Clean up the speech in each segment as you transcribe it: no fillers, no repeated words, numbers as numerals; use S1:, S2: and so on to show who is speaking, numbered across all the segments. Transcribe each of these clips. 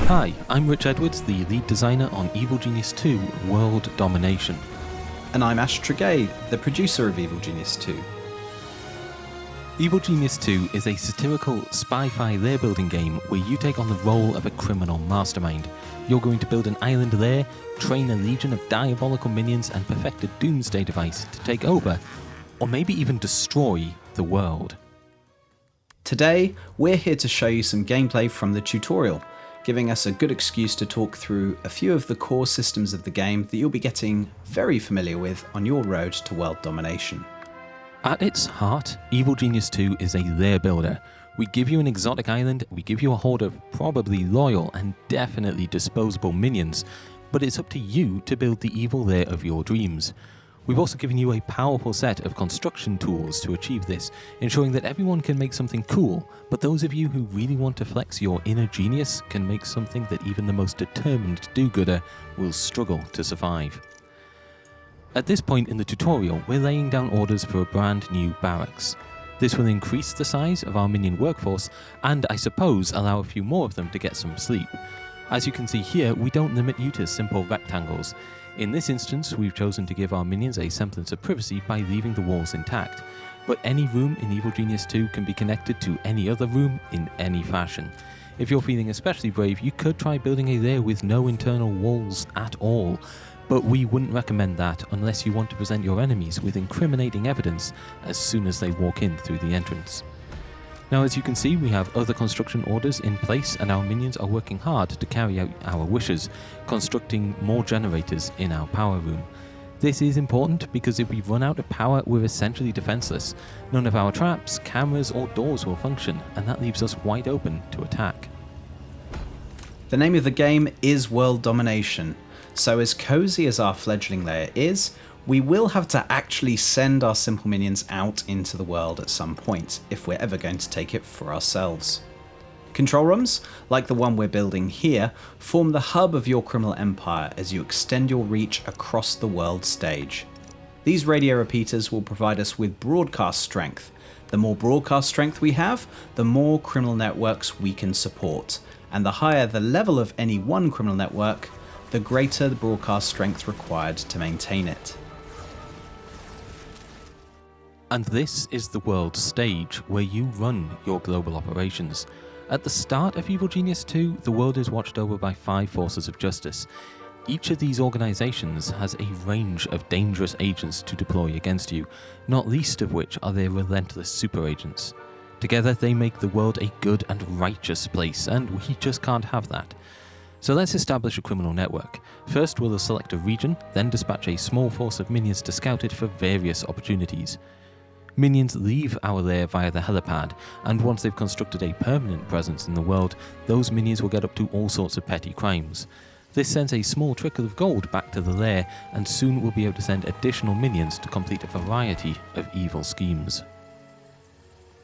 S1: Hi, I'm Rich Edwards, the lead designer on Evil Genius 2 World Domination.
S2: And I'm Ash Tregay, the producer of Evil Genius 2.
S1: Evil Genius 2 is a satirical spy-fi lair-building game where you take on the role of a criminal mastermind. You're going to build an island lair, train a legion of diabolical minions, and perfect a doomsday device to take over, or maybe even destroy, the world.
S2: Today, we're here to show you some gameplay from the tutorial, giving us a good excuse to talk through a few of the core systems of the game that you'll be getting very familiar with on your road to world domination.
S1: At its heart, Evil Genius 2 is a lair builder. We give you an exotic island, we give you a horde of probably loyal and definitely disposable minions, but it's up to you to build the evil lair of your dreams. We've also given you a powerful set of construction tools to achieve this, ensuring that everyone can make something cool, but those of you who really want to flex your inner genius can make something that even the most determined do-gooder will struggle to survive. At this point in the tutorial, we're laying down orders for a brand new barracks. This will increase the size of our minion workforce and, I suppose, allow a few more of them to get some sleep. As you can see here, we don't limit you to simple rectangles. In this instance, we've chosen to give our minions a semblance of privacy by leaving the walls intact. But any room in Evil Genius 2 can be connected to any other room in any fashion. If you're feeling especially brave, you could try building a lair with no internal walls at all. But we wouldn't recommend that unless you want to present your enemies with incriminating evidence as soon as they walk in through the entrance. Now, as you can see, we have other construction orders in place and our minions are working hard to carry out our wishes, constructing more generators in our power room. This is important because if we run out of power, we're essentially defenseless. None of our traps, cameras or doors will function, and that leaves us wide open to attack.
S2: The name of the game is World Domination, so as cozy as our fledgling lair is, we will have to actually send our simple minions out into the world at some point, if we're ever going to take it for ourselves. Control rooms, like the one we're building here, form the hub of your criminal empire as you extend your reach across the world stage. These radio repeaters will provide us with broadcast strength. The more broadcast strength we have, the more criminal networks we can support, and the higher the level of any one criminal network, the greater the broadcast strength required to maintain it.
S1: And this is the world stage where you run your global operations. At the start of Evil Genius 2, the world is watched over by 5 forces of justice. Each of these organizations has a range of dangerous agents to deploy against you, not least of which are their relentless super agents. Together they make the world a good and righteous place, and we just can't have that. So let's establish a criminal network. First we'll select a region, then dispatch a small force of minions to scout it for various opportunities. Minions leave our lair via the helipad, and once they've constructed a permanent presence in the world, those minions will get up to all sorts of petty crimes. This sends a small trickle of gold back to the lair, and soon we'll be able to send additional minions to complete a variety of evil schemes.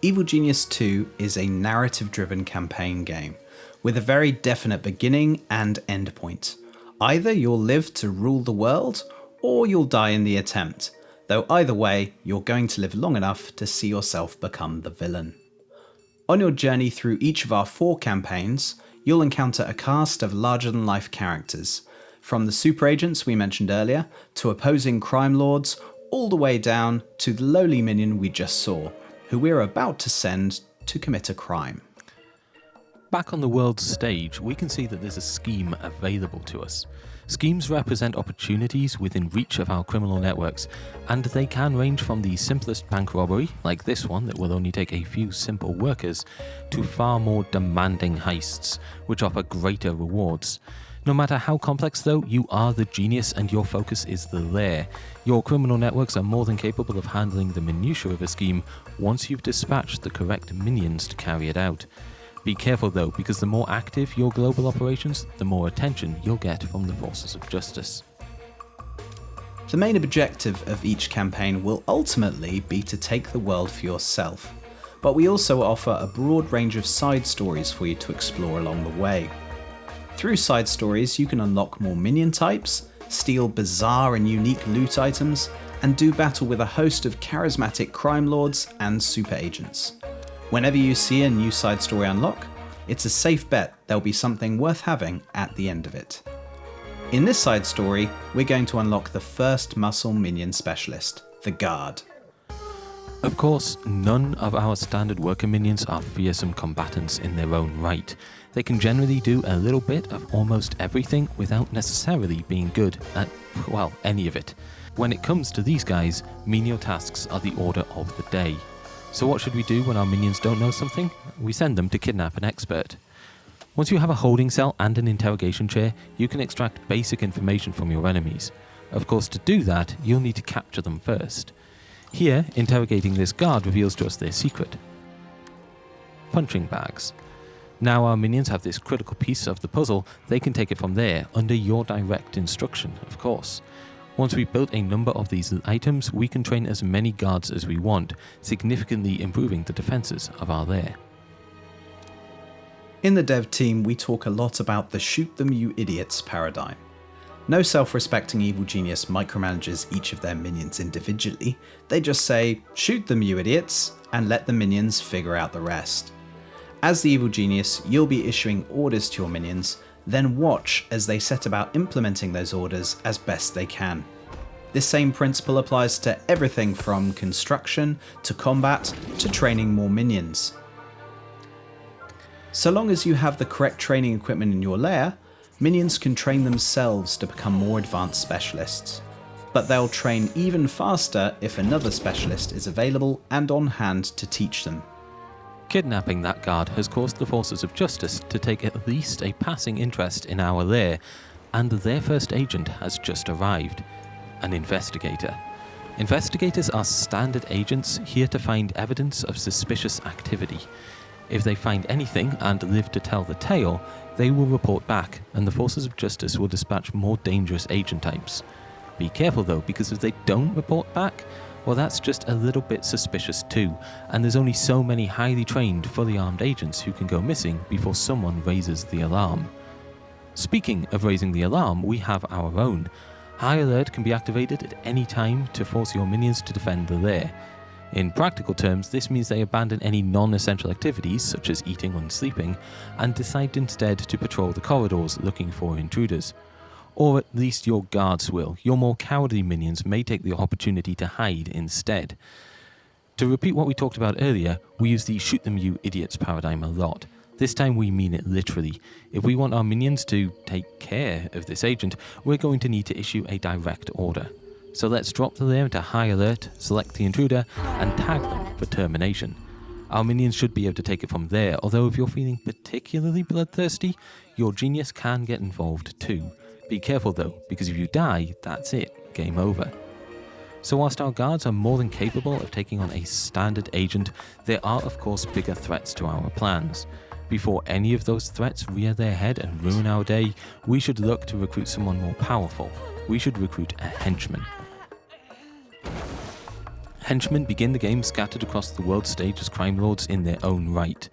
S2: Evil Genius 2 is a narrative-driven campaign game, with a very definite beginning and end point. Either you'll live to rule the world, or you'll die in the attempt. Though either way, you're going to live long enough to see yourself become the villain. On your journey through each of our 4 campaigns, you'll encounter a cast of larger-than-life characters, from the super agents we mentioned earlier, to opposing crime lords, all the way down to the lowly minion we just saw, who we're about to send to commit a crime.
S1: Back on the world stage, we can see that there's a scheme available to us. Schemes represent opportunities within reach of our criminal networks, and they can range from the simplest bank robbery, like this one that will only take a few simple workers, to far more demanding heists, which offer greater rewards. No matter how complex though, you are the genius and your focus is the lair. Your criminal networks are more than capable of handling the minutiae of a scheme once you've dispatched the correct minions to carry it out. Be careful though, because the more active your global operations, the more attention you'll get from the forces of justice.
S2: The main objective of each campaign will ultimately be to take the world for yourself, but we also offer a broad range of side stories for you to explore along the way. Through side stories you can unlock more minion types, steal bizarre and unique loot items, and do battle with a host of charismatic crime lords and super agents. Whenever you see a new side story unlock, it's a safe bet there'll be something worth having at the end of it. In this side story, we're going to unlock the first muscle minion specialist, the Guard.
S1: Of course, none of our standard worker minions are fearsome combatants in their own right. They can generally do a little bit of almost everything without necessarily being good at, well, any of it. When it comes to these guys, menial tasks are the order of the day. So what should we do when our minions don't know something? We send them to kidnap an expert. Once you have a holding cell and an interrogation chair, you can extract basic information from your enemies. Of course, to do that, you'll need to capture them first. Here, interrogating this guard reveals to us their secret. Punching bags. Now our minions have this critical piece of the puzzle, they can take it from there, under your direct instruction, of course. Once we've built a number of these items, we can train as many guards as we want, significantly improving the defenses of our lair.
S2: In the dev team, we talk a lot about the shoot them you idiots paradigm. No self-respecting evil genius micromanages each of their minions individually, they just say, shoot them you idiots, and let the minions figure out the rest. As the evil genius, you'll be issuing orders to your minions, then watch as they set about implementing those orders as best they can. This same principle applies to everything from construction, to combat, to training more minions. So long as you have the correct training equipment in your lair, minions can train themselves to become more advanced specialists. But they'll train even faster if another specialist is available and on hand to teach them.
S1: Kidnapping that guard has caused the forces of justice to take at least a passing interest in our lair, and their first agent has just arrived, an investigator. Investigators are standard agents here to find evidence of suspicious activity. If they find anything and live to tell the tale, they will report back, and the forces of justice will dispatch more dangerous agent types. Be careful though, because if they don't report back, well, that's just a little bit suspicious too, and there's only so many highly trained, fully armed agents who can go missing before someone raises the alarm. Speaking of raising the alarm, we have our own. High Alert can be activated at any time to force your minions to defend the lair. In practical terms, this means they abandon any non-essential activities, such as eating and sleeping, and decide instead to patrol the corridors looking for intruders. Or at least your guards will. Your more cowardly minions may take the opportunity to hide instead. To repeat what we talked about earlier, we use the shoot them you idiots paradigm a lot. This time we mean it literally. If we want our minions to take care of this agent, we're going to need to issue a direct order. So let's drop the lair into high alert, select the intruder, and tag them for termination. Our minions should be able to take it from there, although if you're feeling particularly bloodthirsty, your genius can get involved too. Be careful though, because if you die, that's it, game over. So whilst our guards are more than capable of taking on a standard agent, there are of course bigger threats to our plans. Before any of those threats rear their head and ruin our day, we should look to recruit someone more powerful. We should recruit a henchman. Henchmen begin the game scattered across the world stage as crime lords in their own right.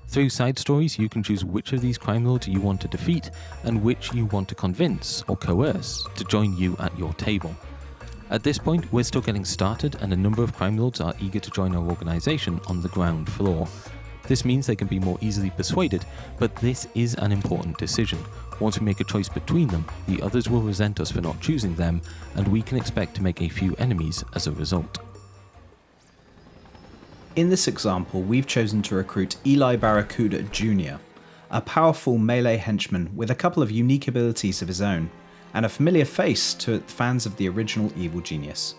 S1: Through side stories, you can choose which of these crime lords you want to defeat and which you want to convince or coerce to join you at your table. At this point, we're still getting started and a number of crime lords are eager to join our organisation on the ground floor. This means they can be more easily persuaded, but this is an important decision. Once we make a choice between them, the others will resent us for not choosing them, and we can expect to make a few enemies as a result.
S2: In this example, we've chosen to recruit Eli Barracuda Jr., a powerful melee henchman with a couple of unique abilities of his own, and a familiar face to fans of the original evil genius.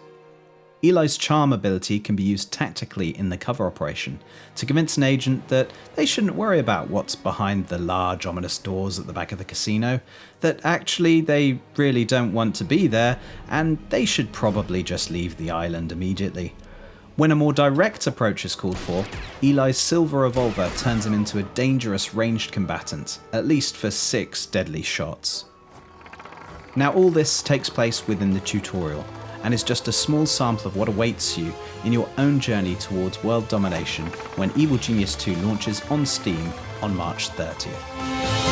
S2: Eli's charm ability can be used tactically in the cover operation to convince an agent that they shouldn't worry about what's behind the large ominous doors at the back of the casino, that actually they really don't want to be there, and they should probably just leave the island immediately. When a more direct approach is called for, Eli's silver revolver turns him into a dangerous ranged combatant, at least for 6 deadly shots. Now all this takes place within the tutorial, and is just a small sample of what awaits you in your own journey towards world domination when Evil Genius 2 launches on Steam on March 30th.